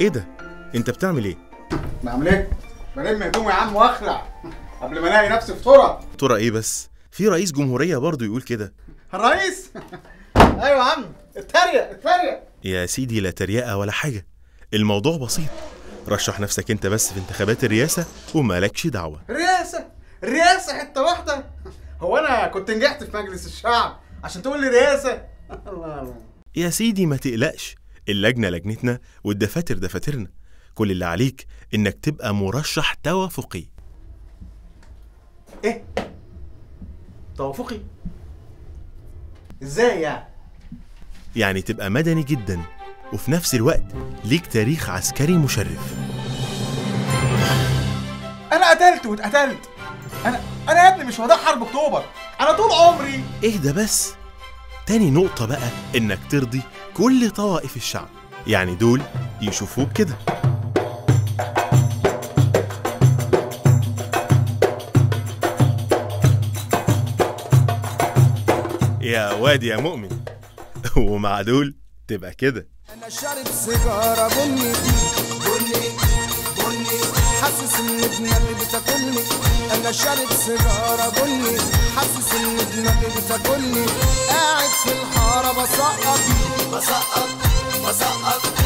ايه ده؟ انت بتعمل ايه؟ بعمل ايه؟ بلم هدومي يا عم واخلع قبل ما الاقي نفسي في طرق. طرق ايه بس؟ في رئيس جمهورية برضه يقول كده. الرئيس؟ ايوه يا عم، اتريق. يا سيدي لا تريقة ولا حاجة، الموضوع بسيط. رشح نفسك انت بس في انتخابات الرئاسة ومالكش دعوة. رئاسة حتة واحدة؟ هو انا كنت نجحت في مجلس الشعب عشان تقول لي رئاسة؟ الله. يا سيدي ما تقلقش، اللجنة لجنتنا والدفاتر دفاترنا. كل اللي عليك انك تبقى مرشح توافقي. ايه؟ توافقي؟ ازاي يعني؟ يعني تبقى مدني جدا وفي نفس الوقت ليك تاريخ عسكري مشرف. انا قتلت واتقتلت. انا يا ابني مش وضع حرب اكتوبر، انا طول عمري. اهدى بس. تاني نقطة بقى انك ترضي كل طوائف الشعب، يعني دول يشوفوك كده. يا واد يا مؤمن. ومع دول تبقى كده. انا شارب سيجاره بني حاسس ان دماغي بتاكلني. انا شارب سيجاره بني حاسس ان دماغي بتاكلني. قاعد في الحاره بسقط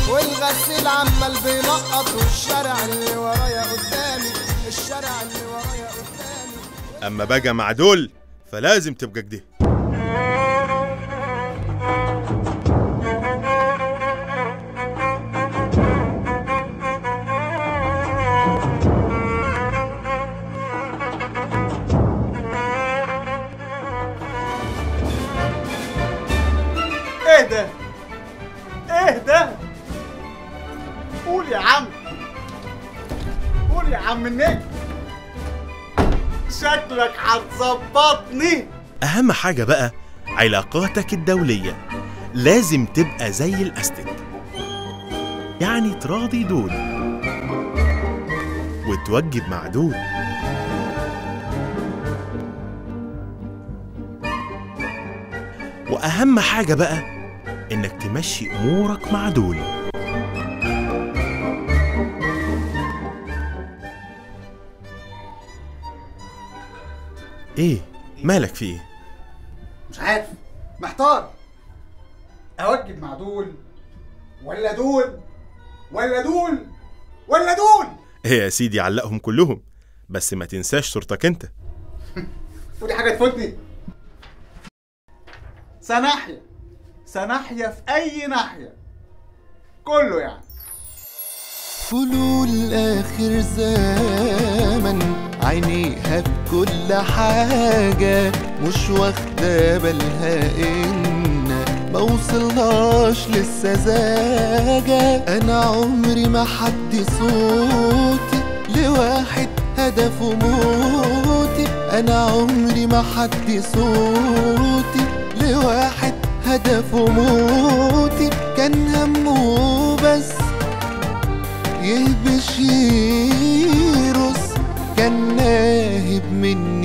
والغسيل عمال بينقط. والشارع اللي ورايا قدامي اما بقى مع دول فلازم تبقى كده. ايه ده؟ قول يا عم النجم، شكلك هتظبطني. اهم حاجة بقى علاقاتك الدولية لازم تبقى زي الاستك، يعني تراضي دول وتوجب مع دول. واهم حاجة بقى انك تمشي امورك مع دول. ايه مالك في ايه؟ مش عارف، محتار. اوجب مع دول ولا دول ولا دول ولا دول؟ ايه يا سيدي علقهم كلهم، بس ما تنساش صورتك انت. ودي حاجة تفوتني؟ سناحية في أي ناحية، كله يعني. فلول آخر زمن عينيها بكل حاجة مش واخدة بالها إن ما وصلناش للسذاجة. أنا عمري ما حد صوتي لواحد هدفه موتي. أنا عمري ما حد صوتي لواحد هدفه موتي. كان همه بس يهبش يرس، كان ناهب مني